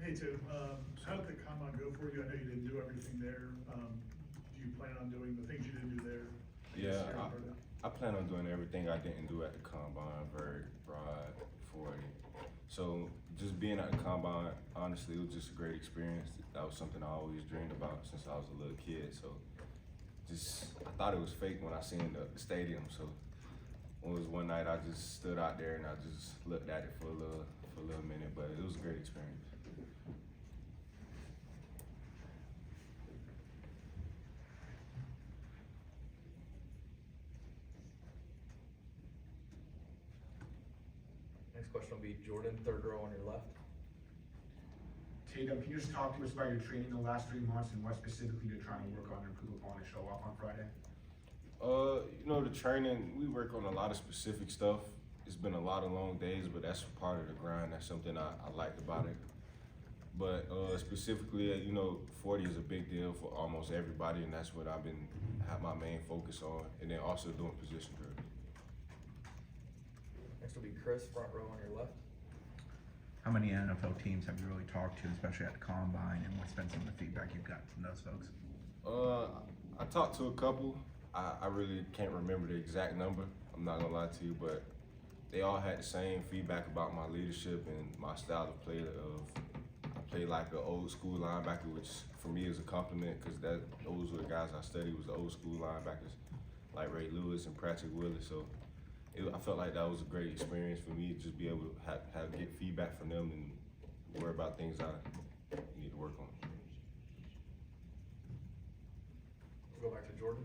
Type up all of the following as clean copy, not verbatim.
Hey, Tatum, how did the combine go for you? I know you didn't do everything there. Do you plan on doing the things you didn't do there? Yeah, I plan on doing everything I didn't do at the combine, vert, rod, 40. So just being at the combine, honestly, it was just a great experience. That was something I always dreamed about since I was a little kid. So I thought it was fake when I seen the stadium. So when it was one night, I just stood out there and I just looked at it for a little minute, but it was a great experience. Next question will be Jordan, third row on your left. Tatum, can you just talk to us about your training the last 3 months and what specifically you're trying to work on and improve upon to show up on Friday? The training, we work on a lot of specific stuff. It's been a lot of long days, but that's part of the grind. That's something I liked about it. But specifically, 40 is a big deal for almost everybody, and that's what have my main focus on, and then also doing position drills. Next will be Chris, front row on your left. How many NFL teams have you really talked to, especially at the combine, and what's been some of the feedback you've got from those folks? I talked to a couple. I really can't remember the exact number. I'm not gonna lie to you, but they all had the same feedback about my leadership and my style of play. I play like an old school linebacker, which for me is a compliment because those were the guys I studied was the old school linebackers like Ray Lewis and Patrick Willis. So I felt like that was a great experience for me to just be able to get feedback from them and worry about things I need to work on. We'll go back to Jordan.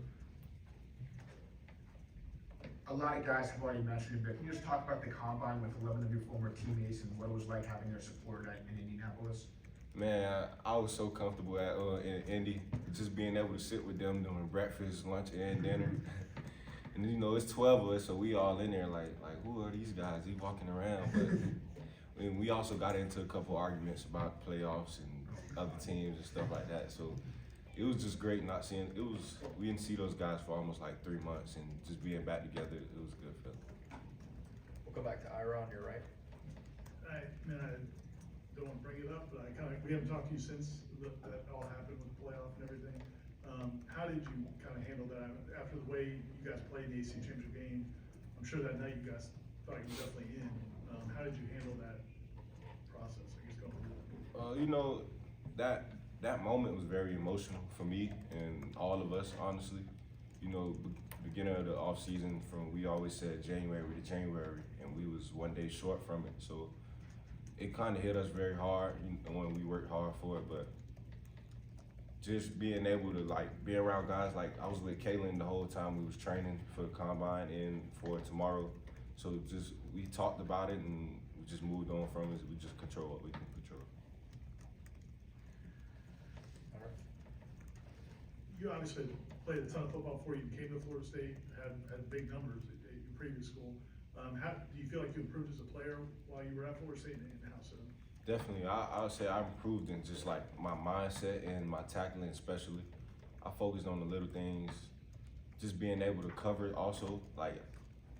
A lot of guys have already mentioned it, but can you just talk about the combine with 11 of your former teammates and what it was like having their support in Indianapolis? Man, I was so comfortable in Indy, just being able to sit with them doing breakfast, lunch, and dinner. And it's 12 of us, so we all in there like who are these guys? They walking around. But we also got into a couple arguments about playoffs and other teams and stuff like that. So it was just great not seeing. We didn't see those guys for almost like 3 months, and just being back together, it was a good feeling. We'll go back to Ira on your right. I don't want to bring it up, but we haven't talked to you since that all happened with the playoff and everything. How did you kind of handle that after the way you guys played the AC Championship game? I'm sure that night you guys thought you were definitely in. How did you handle that process? I guess going through that moment was very emotional for me and all of us, honestly. Beginning of the off season, we always said January to January, and we was 1 day short from it. So it kind of hit us very hard when we worked hard for it, but just being able to be around guys, like I was with Kaylin the whole time we was training for the combine and for tomorrow. So we talked about it and we just moved on from it. We just control what we can control. All right. You obviously played a ton of football before you came to Florida State, had big numbers at your previous school. How do you feel like you improved as a player while you were at Florida State, and how so? Definitely, I would say I improved in just like my mindset and my tackling especially. I focused on the little things, just being able to cover it also. Like,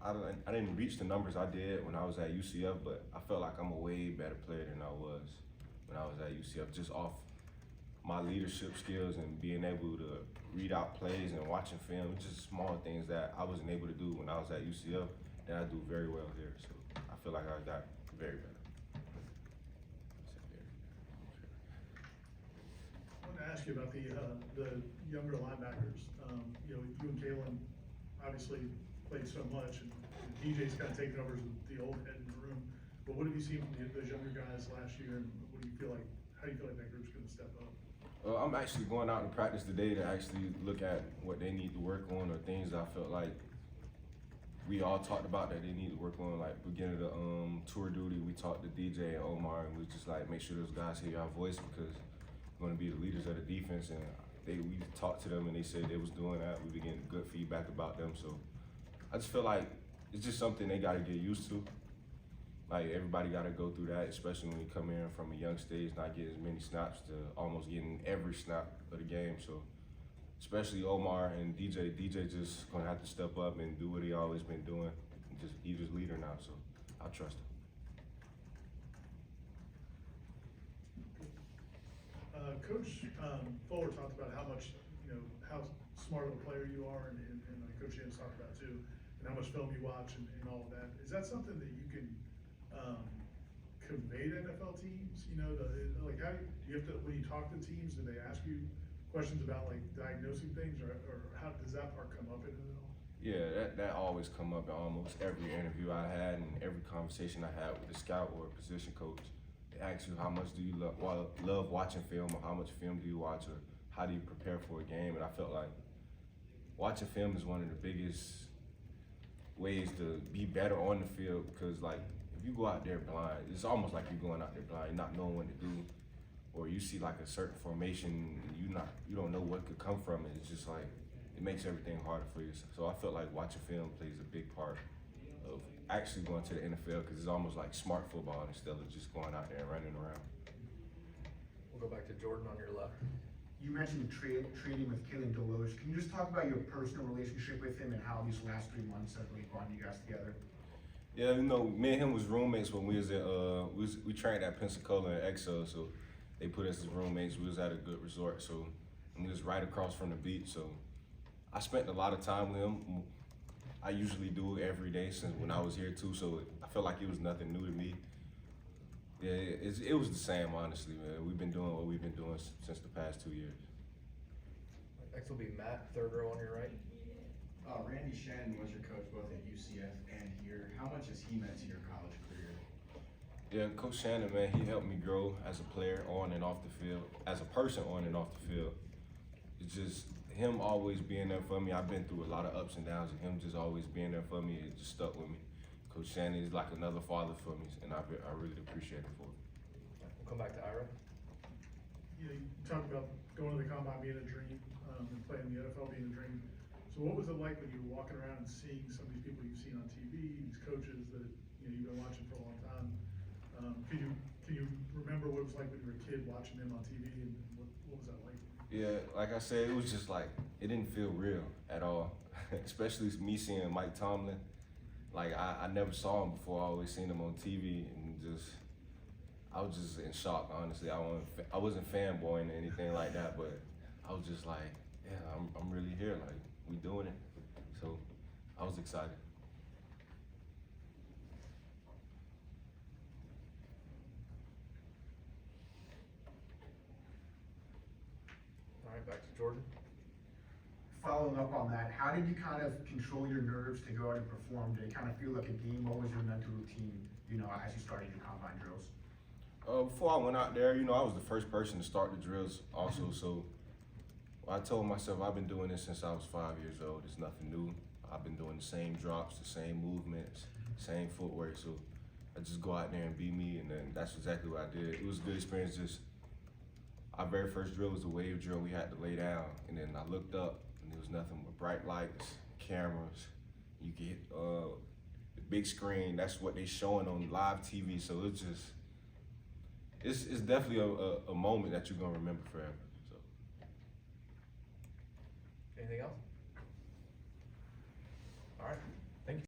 I didn't reach the numbers I did when I was at UCF, but I felt like I'm a way better player than I was when I was at UCF, just off my leadership skills and being able to read out plays and watching film, just small things that I wasn't able to do when I was at UCF that I do very well here. So I feel like I got very better. I wanted to ask you about the younger linebackers. You and Kaylin obviously played so much, and DJ's kind of taken over as the old head in the room. But what have you seen from those younger guys last year, and what do you feel like? How do you feel like that group's going to step up? I'm actually going out in practice today to actually look at what they need to work on or things I felt like we all talked about that they need to work on. Like beginning of the tour duty, we talked to DJ and Omar, and we just like make sure those guys hear our voice because we're going to be the leaders of the defense. And we talked to them and they said they was doing that. We've been getting good feedback about them. So I just feel like it's just something they got to get used to. Like everybody got to go through that, especially when you come in from a young stage, not getting as many snaps to almost getting every snap of the game. So especially Omar and DJ. DJ just gonna have to step up and do what he always been doing. He's just leader now, so I trust him. Coach Fuller talked about how much, how smart of a player you are, and Coach James talked about too, and how much film you watch and all of that. Is that something that you can convey to NFL teams? Like how do you have to, when you talk to teams, do they ask you questions about like diagnosing things, or how does that part come up in it at all? Yeah, that always come up in almost every interview I had and every conversation I had with a scout or a position coach. They ask you how much do you love watching film, or how much film do you watch, or how do you prepare for a game? And I felt like watching film is one of the biggest ways to be better on the field, because like if you go out there blind, it's almost like you're going out there blind, not knowing what to do, or you see like a certain formation, and you don't know what could come from it. It's just like it makes everything harder for you. So I felt like watching film plays a big part of actually going to the NFL, because it's almost like smart football instead of just going out there and running around. We'll go back to Jordan on your left. You mentioned trading with Kalen Deloge. Can you just talk about your personal relationship with him and how these last 3 months have really brought you guys together? Yeah, me and him was roommates when we was at we trained at Pensacola and Excel, so they put us as roommates. We was at a good resort, so and we was right across from the beach. So I spent a lot of time with him. I usually do every day since when I was here too, so I felt like it was nothing new to me. Yeah, it was the same, honestly, man. We've been doing what we've been doing since the past 2 years. Next will be Matt, third row on your right. Randy Shannon was your coach both at UCF and here. How much has he meant to your college career? Yeah, Coach Shannon, man, he helped me grow as a player on and off the field, as a person on and off the field. It's just him always being there for me. I've been through a lot of ups and downs, and him just always being there for me, it just stuck with me. Coach Shannon is like another father for me, and I really appreciate it for it. We'll come back to Ira. You talked about going to the combine being a dream, and playing in the NFL being a dream. So what was it like when you were walking around and seeing some of these people you've seen on TV, these coaches that you've been watching for a long time? Can you remember what it was like when you were a kid watching them on TV, and what was that like? Yeah, like I said, it was just like, it didn't feel real at all. Especially me seeing Mike Tomlin. Like, I never saw him before. I always seen him on TV, and I was just in shock, honestly. I wasn't fanboying or anything like that, but I was just like, yeah, I'm really here. Like, we doing it. So I was excited. All right, back to Jordan. Following up on that, how did you kind of control your nerves to go out and perform? Did it kind of feel like a game? What was your mental routine, as you started your combine drills? Before I went out there, I was the first person to start the drills also. So I told myself I've been doing this since I was 5 years old. It's nothing new. I've been doing the same drops, the same movements, same footwork. So I just go out there and be me, and then that's exactly what I did. It was a good experience. Our very first drill was the wave drill. We had to lay down, and then I looked up, and there was nothing but bright lights, cameras. You get the big screen. That's what they showing on live TV. So it's definitely a moment that you're gonna remember forever. So. Anything else? All right,